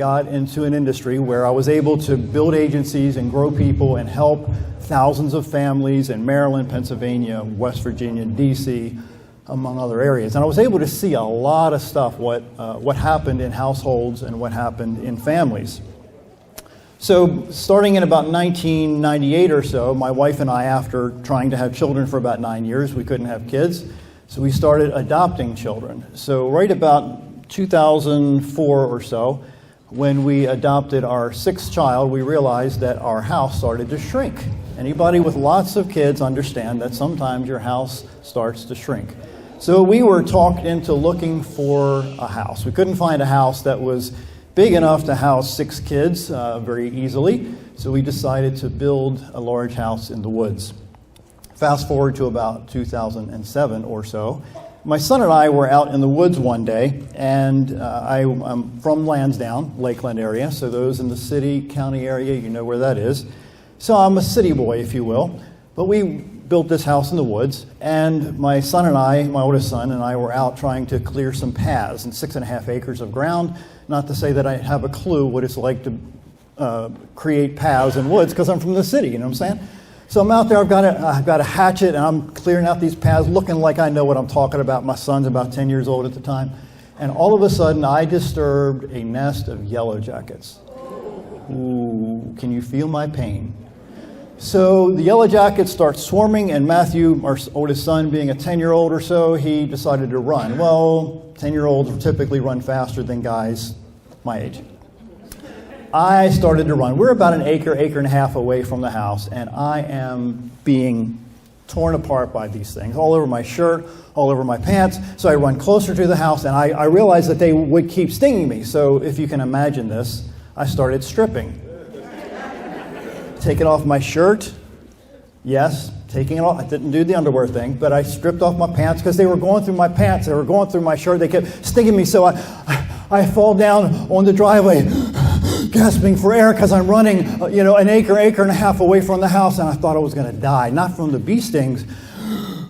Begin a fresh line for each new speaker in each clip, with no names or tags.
got into an industry where I was able to build agencies and grow people and help thousands of families in Maryland, Pennsylvania, West Virginia, D.C., among other areas. And I was able to see a lot of stuff, what happened in households and what happened in families. So starting in about 1998 or so, my wife and I, after trying to have children for about 9 years, we couldn't have kids, so we started adopting children. So right about 2004 or so, when we adopted our sixth child, we realized that our house started to shrink. Anybody with lots of kids understand that sometimes your house starts to shrink. So we were talked into looking for a house. We couldn't find a house that was big enough to house 6 kids very easily, so we decided to build a large house in the woods. Fast forward to about 2007 or so. My son and I were out in the woods one day, and I'm from Lansdowne, Lakeland area, so those in the city, county area, you know where that is. So I'm a city boy, if you will, but we built this house in the woods, and my son and I, my oldest son and I, were out trying to clear some paths in 6.5 acres of ground. Not to say that I have a clue what it's like to create paths in woods, because I'm from the city, you know what I'm saying? So I'm out there, I've got a hatchet, and I'm clearing out these paths, looking like I know what I'm talking about. My son's about 10 years old at the time. And all of a sudden, I disturbed a nest of yellow jackets. Ooh, can you feel my pain? So the yellow jackets start swarming, and Matthew, our oldest son, being a 10-year-old or so, he decided to run. Well, 10-year-olds typically run faster than guys my age. I started to run. We're about an acre and a half away from the house, and I am being torn apart by these things, all over my shirt, all over my pants. So I run closer to the house, and I realized that they would keep stinging me. So if you can imagine this, I started stripping. Taking off my shirt, yes, taking it off. I didn't do the underwear thing, but I stripped off my pants because they were going through my pants. They were going through my shirt. They kept stinging me, so I fall down on the driveway, gasping for air because I'm running, an acre and a half away from the house, and I thought I was going to die, not from the bee stings,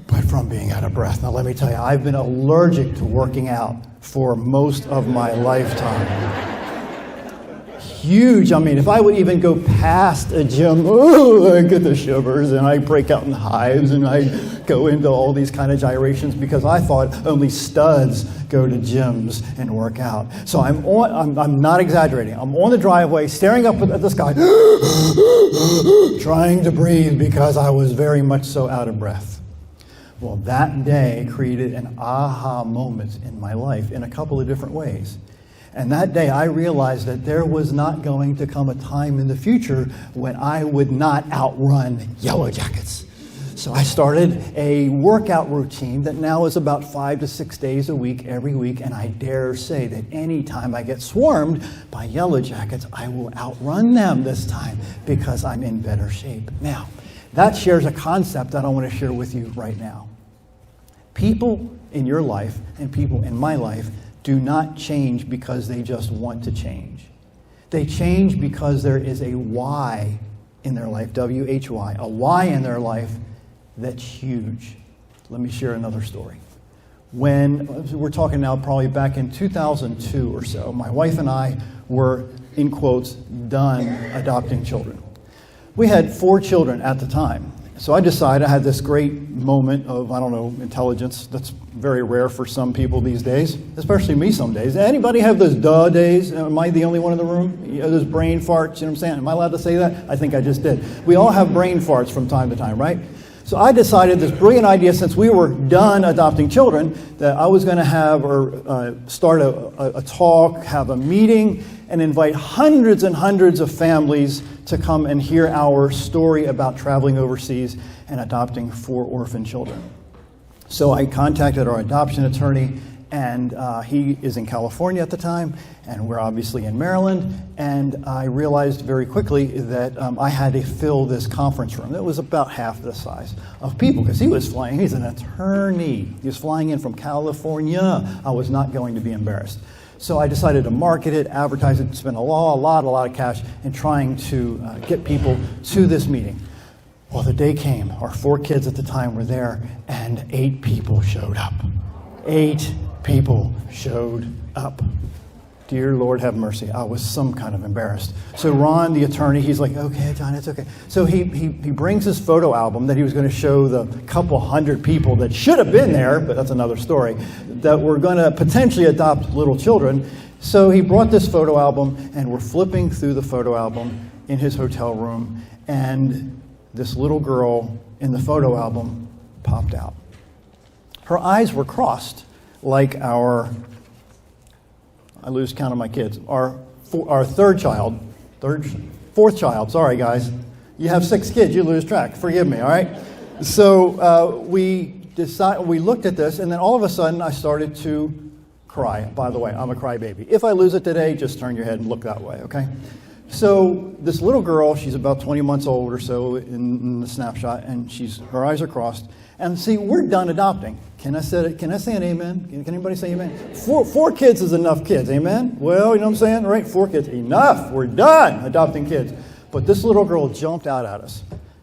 but from being out of breath. Now, let me tell you, I've been allergic to working out for most of my lifetime. Huge. I mean, if I would even go past a gym, I get the shivers, and I break out in hives, and I go into all these kind of gyrations because I thought only studs go to gyms and work out. So I'm not exaggerating. I'm on the driveway, staring up at the sky, trying to breathe because I was very much so out of breath. Well, that day created an aha moment in my life in a couple of different ways. And that day I realized that there was not going to come a time in the future when I would not outrun yellow jackets. So I started a workout routine that now is about 5 to 6 days a week, every week, and I dare say that any time I get swarmed by yellow jackets, I will outrun them this time because I'm in better shape. Now, that shares a concept that I want to share with you right now. People in your life and people in my life do not change because they just want to change. They change because there is a why in their life, W-H-Y, a why in their life that's huge. Let me share another story. When we're talking now probably back in 2002 or so, my wife and I were, in quotes, done adopting children. We had 4 children at the time. So I decided, I had this great moment of, intelligence that's very rare for some people these days, especially me some days. Anybody have those duh days? Am I the only one in the room? Those brain farts, you know what I'm saying? Am I allowed to say that? I think I just did. We all have brain farts from time to time, right? So I decided this brilliant idea, since we were done adopting children, that I was going to have start a talk, have a meeting, and invite hundreds and hundreds of families to come and hear our story about traveling overseas and adopting 4 orphan children. So I contacted our adoption attorney, and he is in California at the time, and we're obviously in Maryland, and I realized very quickly that I had to fill this conference room. It was about half the size of people, because he was flying, he's an attorney. He was flying in from California. I was not going to be embarrassed. So I decided to market it, advertise it, spend a lot of cash in trying to get people to this meeting. Well, the day came. Our 4 kids at the time were there, and 8 people showed up. 8 people showed up. Dear Lord, have mercy. I was some kind of embarrassed. So Ron, the attorney, he's like, okay, John, it's okay. So he brings his photo album that he was going to show the couple hundred people that should have been there, but that's another story, that were going to potentially adopt little children. So he brought this photo album, and we're flipping through the photo album in his hotel room, and this little girl in the photo album popped out. Her eyes were crossed like I lose count of my kids. Our fourth child, sorry guys. You have 6 kids, you lose track. Forgive me, all right? So we looked at this, and then all of a sudden I started to cry. By the way, I'm a crybaby. If I lose it today, just turn your head and look that way, okay? So this little girl, she's about 20 months old or so in the snapshot, and her eyes are crossed. And see, we're done adopting. Can I say an amen? Can anybody say amen? Four kids is enough kids, amen? Well, you know what I'm saying, right? 4 kids, enough. We're done adopting kids. But this little girl jumped out at us.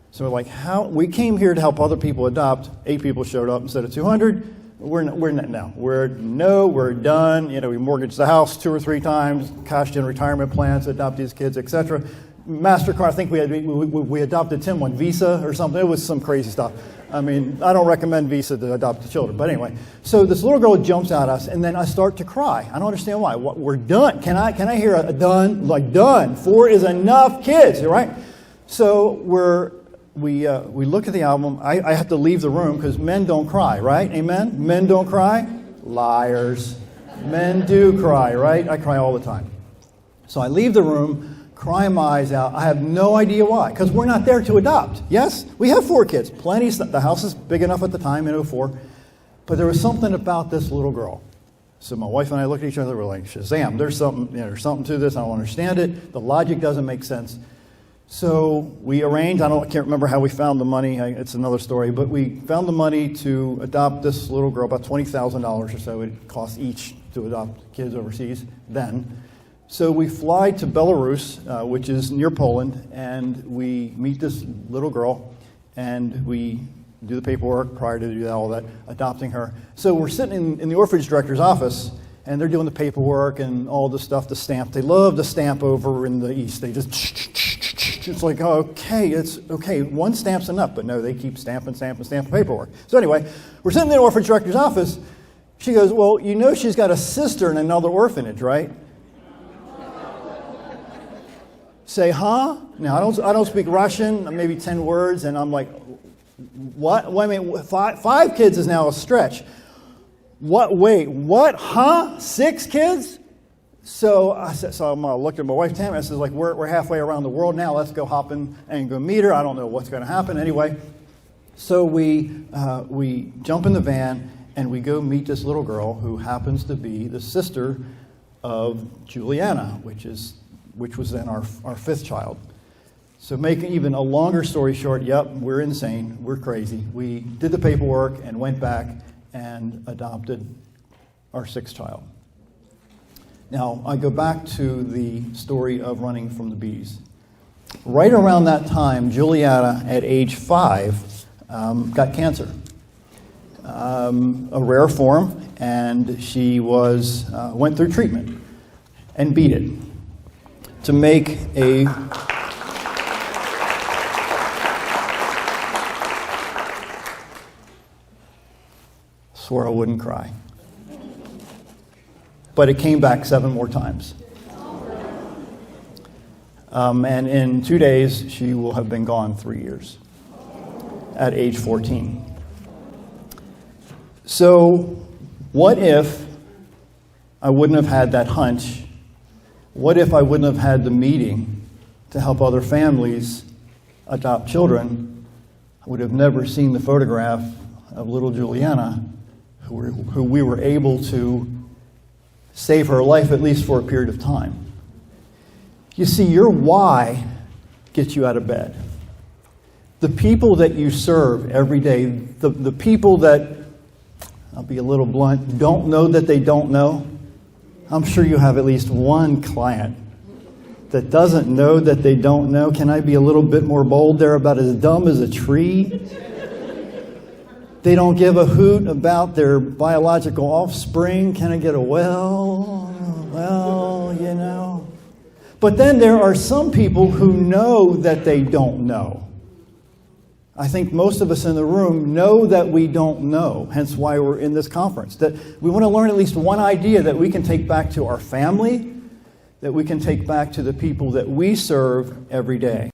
So we're like, we came here to help other people adopt. 8 people showed up instead of 200. We're not now. We're done. You know, we mortgaged the house 2 or 3 times, cashed in retirement plans, adopt these kids, etc. MasterCard, I think we adopted Tim on Visa or something. It was some crazy stuff. I mean, I don't recommend Visa to adopt the children. But anyway, so this little girl jumps at us, and then I start to cry. I don't understand why. We're done. Can I hear a done? Like done. 4 is enough kids, right? So we look at the album. I have to leave the room because men don't cry, right? Amen? Men don't cry? Liars. Men do cry, right? I cry all the time. So I leave the room, crying my eyes out. I have no idea why, because we're not there to adopt. Yes, we have 4 kids, plenty. The house is big enough at the time in 2004, but there was something about this little girl. So my wife and I looked at each other. We're like, Shazam! There's something to this. I don't understand it. The logic doesn't make sense. So we arranged. I can't remember how we found the money. It's another story. But we found the money to adopt this little girl. About $20,000 or so it cost each to adopt kids overseas then. So we fly to Belarus, which is near Poland, and we meet this little girl, and we do the paperwork prior to do all that, adopting her. So we're sitting in the orphanage director's office, and they're doing the paperwork and all the stuff, the stamp. They love the stamp over in the East. They just, it's like, okay, it's okay, 1 stamp's enough. But no, they keep stamping paperwork. So anyway, we're sitting in the orphanage director's office. She goes, well, you know she's got a sister in another orphanage, right? Say, huh? Now, I don't speak Russian, maybe 10 words, and I'm like, what? Well, I mean, 5 kids is now a stretch. What? Wait, what? Huh? 6 kids? So I looked at my wife, Tammy. I said, like, we're halfway around the world now. Let's go hop in and go meet her. I don't know what's going to happen. Anyway, so we jump in the van, and we go meet this little girl who happens to be the sister of Juliana, which was then our 5th child. So making even a longer story short, yep, we're insane, we're crazy. We did the paperwork and went back and adopted our 6th child. Now, I go back to the story of running from the bees. Right around that time, Juliana, at age 5, got cancer. A rare form, and she went through treatment and beat it. To make a swore I wouldn't cry. But it came back 7 more times. And in 2 days, she will have been gone 3 years at age 14. So what if I wouldn't have had that hunch? What if I wouldn't have had the meeting to help other families adopt children? I would have never seen the photograph of little Juliana, who we were able to save her life, at least for a period of time. You see, your why gets you out of bed. The people that you serve every day, the people that, I'll be a little blunt, don't know that they don't know. I'm sure you have at least one client that doesn't know that they don't know. Can I be a little bit more bold there? About as dumb as a tree? They don't give a hoot about their biological offspring. Can I get a well? well, you know. But then there are some people who know that they don't know. I think most of us in the room know that we don't know, hence why we're in this conference. That we want to learn at least one idea that we can take back to our family, that we can take back to the people that we serve every day.